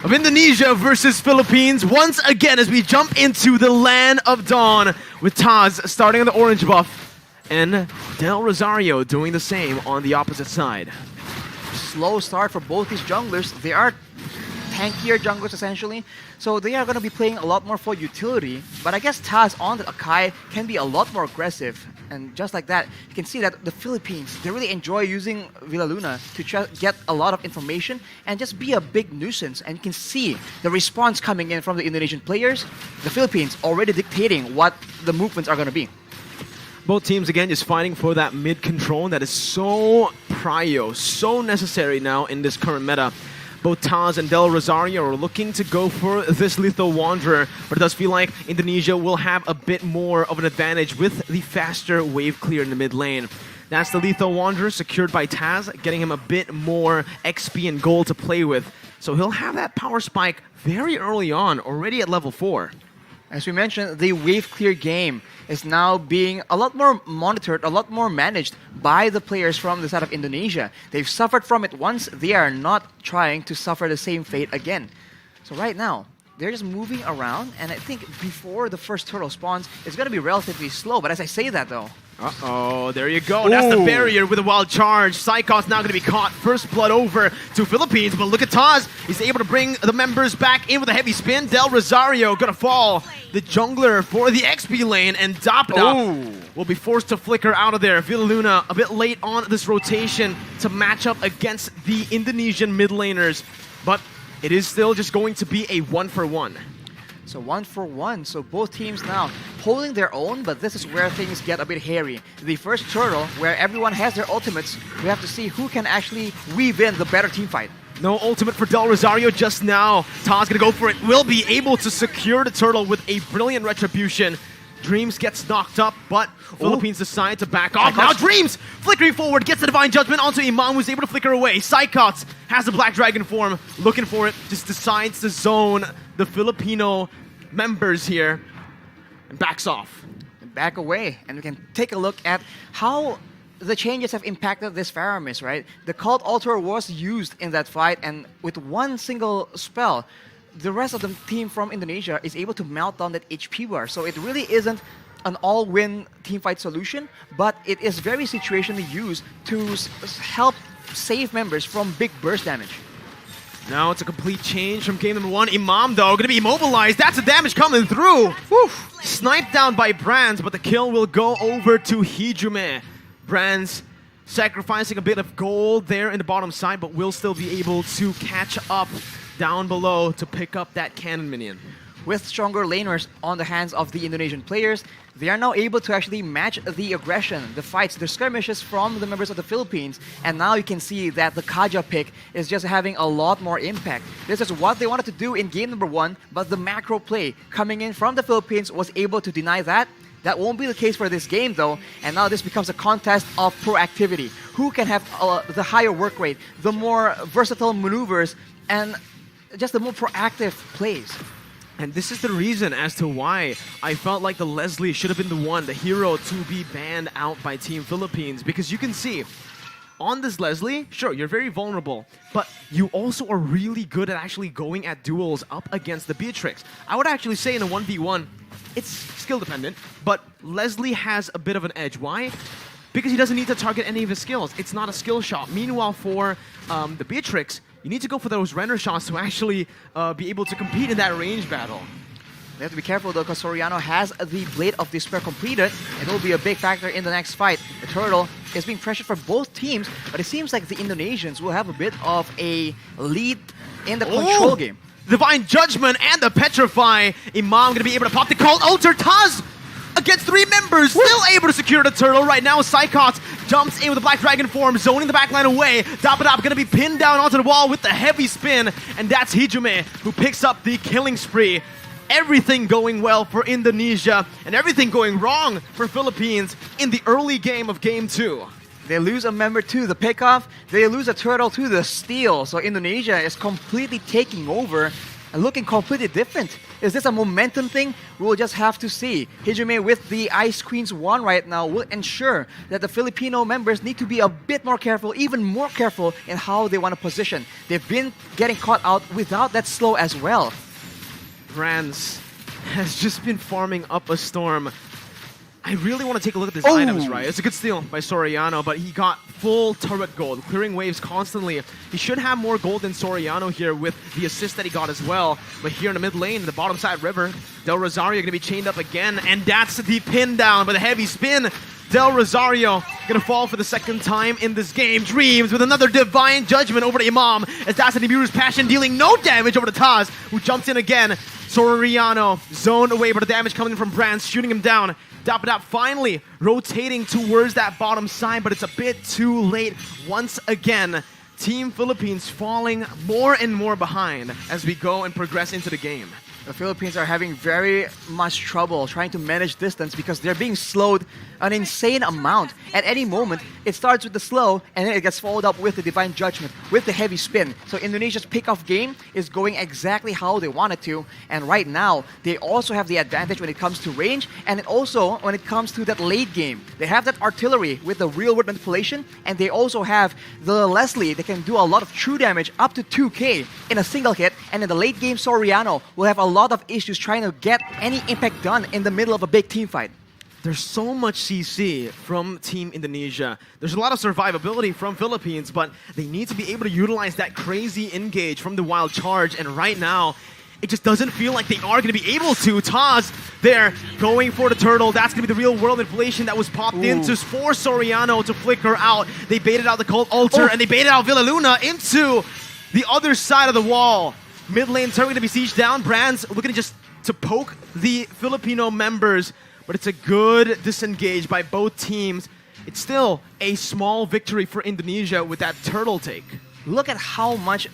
of Indonesia versus Philippines once again as we jump into the land of dawn with Taz starting on the orange buff and Del Rosario doing the same on the opposite side. Slow start for both these junglers. They are tankier junglers essentially, so they are going to be playing a lot more for utility, but I guess Taz on the Akai can be a lot more aggressive, and just like that you can see that the Philippines, they really enjoy using Villaluna to get a lot of information and just be a big nuisance, and you can see the response coming in from the Indonesian players. The Philippines already dictating what the movements are going to be. Both teams again just fighting for that mid control that is so prio, so necessary now in this current meta. Both Taz and Del Rosario are looking to go for this Lethal Wanderer, but it does feel like Indonesia will have a bit more of an advantage with the faster wave clear in the mid lane. That's the Lethal Wanderer secured by Taz, getting him a bit more XP and gold to play with. So he'll have that power spike very early on, already at level 4. As we mentioned, the wave clear game is now being a lot more monitored, a lot more managed by the players from the side of Indonesia. They've suffered from it once, they are not trying to suffer the same fate again. So right now, they're just moving around, and I think before the first turtle spawns, it's going to be relatively slow. But as I say that though, uh-oh, there you go. Ooh. That's the barrier with a wild charge. Psychos now going to be caught. First blood over to Philippines, but look at Taz. He's able to bring the members back in with a heavy spin. Del Rosario going to fall. The jungler for the XP lane, and Dapda will be forced to flicker out of there. Villaluna a bit late on this rotation to match up against the Indonesian mid laners, but it is still just going to be a 1-for-1. So 1-for-1, so both teams now holding their own, but this is where things get a bit hairy. The first turtle, where everyone has their ultimates, we have to see who can actually weave in the better team fight. No ultimate for Del Rosario just now. Taz gonna go for it. Will be able to secure the turtle with a brilliant retribution. Dreams gets knocked up, but Philippines decide to back off. Now Dreams flickering forward, gets the Divine Judgment onto Imam, who's able to flicker away. Psychots has the Black Dragon form, looking for it, just decides to zone the Filipino members here and backs off. Back away, and we can take a look at how the changes have impacted this Faramis, right? The Cult Altar was used in that fight, and with one single spell, the rest of the team from Indonesia is able to melt down that HP bar. So it really isn't an all-win teamfight solution, but it is very situationally used to help save members from big burst damage. Now it's a complete change from game number 1. Imam, though, going to be immobilized. That's the damage coming through. Whew. Sniped down by Brands, but the kill will go over to Hijume. Brands sacrificing a bit of gold there in the bottom side, but will still be able to catch up down below to pick up that cannon minion. With stronger laners on the hands of the Indonesian players, they are now able to actually match the aggression, the fights, the skirmishes from the members of the Philippines, and now you can see that the Kaja pick is just having a lot more impact. This is what they wanted to do in game number 1, but the macro play coming in from the Philippines was able to deny that. That won't be the case for this game though, and now this becomes a contest of proactivity. Who can have the higher work rate, the more versatile maneuvers, and just the more proactive plays. And this is the reason as to why I felt like the Leslie should have been the one, the hero, to be banned out by Team Philippines. Because you can see, on this Leslie, sure, you're very vulnerable, but you also are really good at actually going at duels up against the Beatrix. I would actually say in a 1v1, it's skill dependent, but Leslie has a bit of an edge. Why? Because he doesn't need to target any of his skills. It's not a skill shot. Meanwhile, for the Beatrix, you need to go for those render shots to actually be able to compete in that range battle. They have to be careful though, because Soriano has the Blade of Despair completed. It will be a big factor in the next fight. The turtle is being pressured for both teams, but it seems like the Indonesians will have a bit of a lead in the control game. Divine Judgment and the Petrify. Imam gonna be able to pop the Cult Altar. Taz against 3 members, still able to secure the turtle. Right now, Psychots jumps in with the Black Dragon form, zoning the backline away. Dapda gonna be pinned down onto the wall with the heavy spin, and that's Hijume who picks up the killing spree. Everything going well for Indonesia, and everything going wrong for Philippines in the early game of Game 2. They lose a member to the pickoff, they lose a turtle to the steal, so Indonesia is completely taking over looking completely different. Is this a momentum thing? We'll just have to see. Hijime with the Ice Queen's 1 right now will ensure that the Filipino members need to be a bit more careful, even more careful in how they want to position. They've been getting caught out without that slow as well. Brands has just been farming up a storm. I really want to take a look at these items, right? It's a good steal by Soriano, but he got full turret gold, clearing waves constantly. He should have more gold than Soriano here with the assist that he got as well. But here in the mid lane, the bottom side river, Del Rosario going to be chained up again, and that's the pin down with a heavy spin. Del Rosario going to fall for the second time in this game. Dreams with another divine judgment over to Imam, as that's an Ibiru's passion dealing no damage over to Taz, who jumps in again. Soriano zoned away, but the damage coming from Brands, shooting him down. Dapadap finally rotating towards that bottom side, but it's a bit too late once again. Team Philippines falling more and more behind as we go and progress into the game. The Philippines are having very much trouble trying to manage distance because they're being slowed an insane amount. At any moment, it starts with the slow and then it gets followed up with the divine judgment, with the heavy spin. So Indonesia's pick-off game is going exactly how they want it to. And right now, they also have the advantage when it comes to range and also when it comes to that late game. They have that artillery with the real-world manipulation, and they also have the Leslie that can do a lot of true damage up to 2k in a single hit. And in the late game, Soriano will have a lot of issues trying to get any impact done in the middle of a big team fight. There's so much CC from Team Indonesia. There's a lot of survivability from Philippines, but they need to be able to utilize that crazy engage from the wild charge, and right now, it just doesn't feel like they are going to be able to. Taz there going for the turtle. That's going to be the real world inflation that was popped into for Soriano to flicker out. They baited out the Cult Altar and they baited out Villa Luna into the other side of the wall. Mid lane turret going to be sieged down. Brands looking just to poke the Filipino members, but it's a good disengage by both teams. It's still a small victory for Indonesia with that turtle take. Look at how much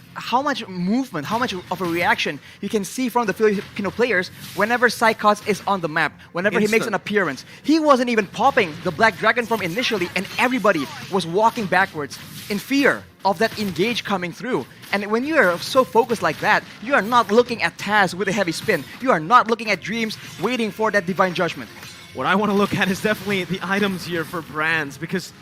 movement, how much of a reaction you can see from the Filipino players whenever Psychots is on the map, whenever he makes an appearance. He wasn't even popping the Black Dragon from initially, and everybody was walking backwards in fear of that engage coming through. And when you are so focused like that, you are not looking at Taz with a heavy spin. You are not looking at Dreams waiting for that divine judgment. What I want to look at is definitely the items here for Brands, because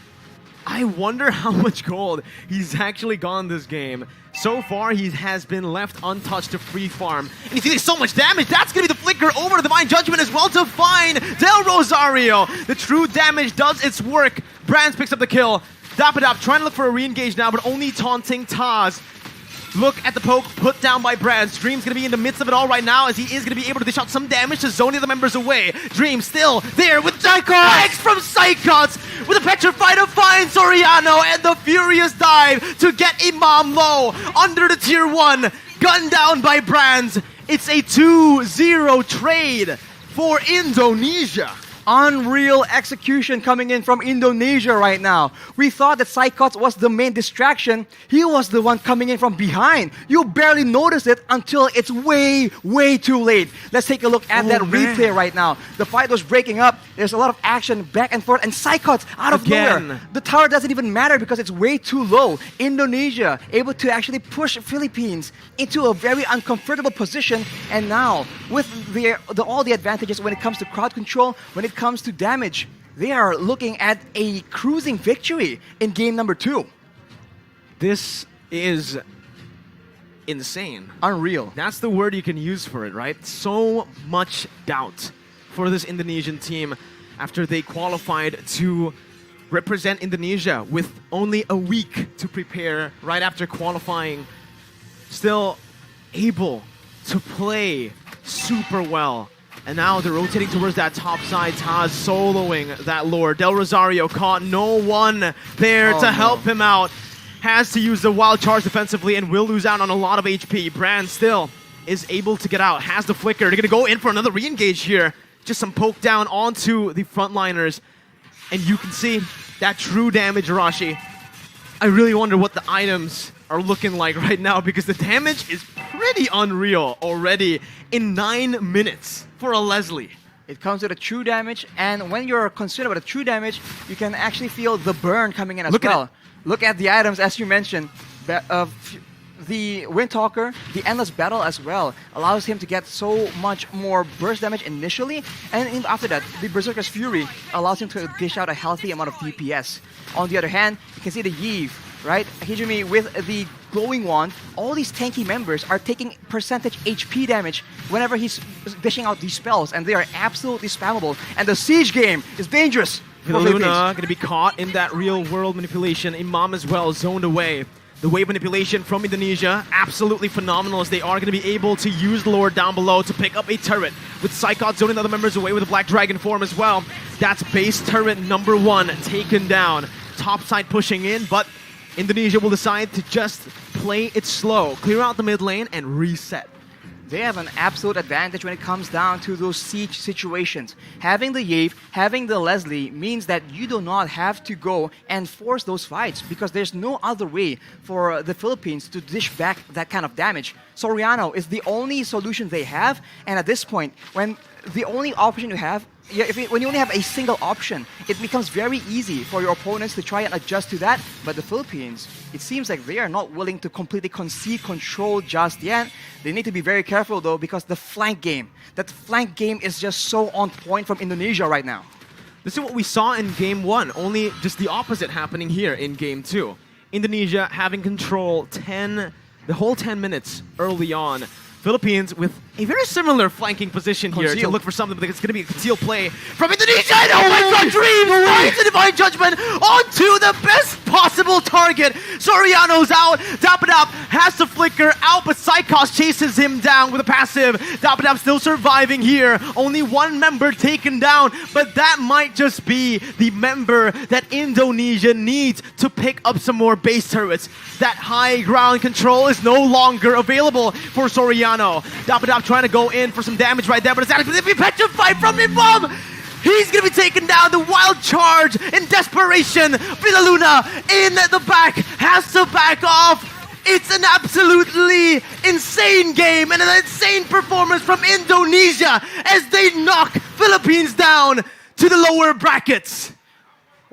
I wonder how much gold he's actually gone this game. So far, he has been left untouched to free farm. And you see there's so much damage. That's going to be the flicker over to Divine Judgment as well to find Del Rosario. The true damage does its work. Brands picks up the kill. Dapadap trying to look for a re-engage now, but only taunting Taz. Look at the poke put down by Brands. Dream's going to be in the midst of it all right now, as he is going to be able to dish out some damage to zone the other members away. Dream still there with Psychots from Psychots with a petrified to find Soriano, and the furious dive to get Imam low under the tier 1. Gunned down by Brands. It's a 2-0 trade for Indonesia. Unreal execution coming in from Indonesia right now. We thought that Psychots was the main distraction. He was the one coming in from behind. You barely notice it until it's way, way too late. Let's take a look at that replay right now. The fight was breaking up. There's a lot of action back and forth, and Psychots out of nowhere. The tower doesn't even matter because it's way too low. Indonesia able to actually push Philippines into a very uncomfortable position, and now with all the advantages when it comes to crowd control, when it comes to damage, they are looking at a cruising victory in game number 2. This is insane. Unreal. That's the word you can use for it, right? So much doubt for this Indonesian team after they qualified to represent Indonesia with only a week to prepare right after qualifying. Still able to play super well. And now they're rotating towards that top side. Taz soloing that lord. Del Rosario caught no one there to help him out. Has to use the wild charge defensively and will lose out on a lot of HP. Brand still is able to get out. Has the flicker. They're going to go in for another re-engage here. Just some poke down onto the frontliners. And you can see that true damage, Arashi. I really wonder what the items are looking like right now, because the damage is pretty unreal already in 9 minutes for a Leslie. It comes with a true damage, and when you're concerned about the true damage, you can actually feel the burn coming in as well. Look at the items, as you mentioned. the Windtalker, the Endless Battle as well, allows him to get so much more burst damage initially, and after that, the Berserker's Fury allows him to dish out a healthy amount of DPS. On the other hand, you can see the Iesf, right? Hijumi with the glowing wand, all these tanky members are taking percentage HP damage whenever he's dishing out these spells, and they are absolutely spammable. And the siege game is dangerous. Luna gonna be caught in that real world manipulation. Imam as well, zoned away. The wave manipulation from Indonesia, absolutely phenomenal, as they are going to be able to use the Lord down below to pick up a turret. With Psychot zoning the other members away with a Black Dragon form as well. That's base turret number 1 taken down. Top side pushing in, but Indonesia will decide to just play it slow. Clear out the mid lane and reset. They have an absolute advantage when it comes down to those siege situations. Having the Iesf, having the Leslie means that you do not have to go and force those fights, because there's no other way for the Philippines to dish back that kind of damage. Soriano is the only solution they have, and at this point, when the only option you have, when you only have a single option, it becomes very easy for your opponents to try and adjust to that. But the Philippines, it seems like they are not willing to completely concede control just yet. They need to be very careful though, because the flank game, that flank game is just so on point from Indonesia right now. This is what we saw in Game 1, only just the opposite happening here in Game 2. Indonesia having control the whole 10 minutes early on. Philippines with a very similar flanking position here to look for something, but it's going to be a concealed play from Indonesia. And oh my god, Dreams finds the Divine Judgment onto the best possible target. Soriano's out. Dapadap has to flicker out, but Psychos chases him down with a passive. Dapadap still surviving here. Only one member taken down, but that might just be the member that Indonesia needs to pick up some more base turrets. That high ground control is no longer available for Soriano. Dapadap trying to go in for some damage right there, but it's actually going to be petrified from Imam. He's going to be taken down. The wild charge in desperation. Villaluna in the back has to back off. It's an absolutely insane game and an insane performance from Indonesia as they knock Philippines down to the lower brackets.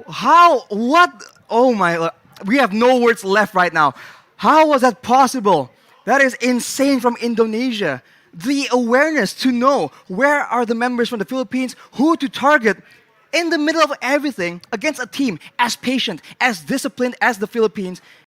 How? What? Oh my, we have no words left right now. How was that possible? That is insane from Indonesia. The awareness to know where are the members from the Philippines, who to target in the middle of everything against a team as patient, as disciplined as the Philippines.